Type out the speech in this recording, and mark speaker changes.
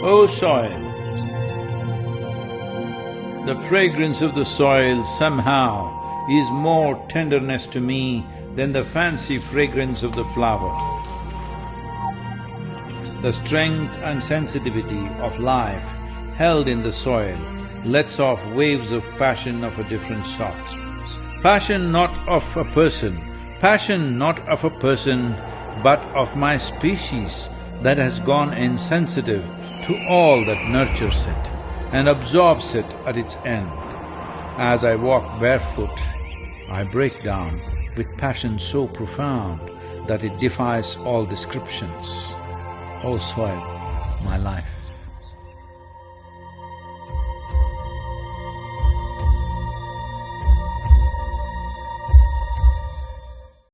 Speaker 1: O soil, the fragrance of the soil somehow is more tenderness to me than the fancy fragrance of the flower. The strength and sensitivity of life held in the soil lets off waves of passion of a different sort. Passion not of a person, but of my species that has gone insensitive to all that nurtures it and absorbs it at its end. As I walk barefoot, I break down with passion so profound that it defies all descriptions. O soil, my life.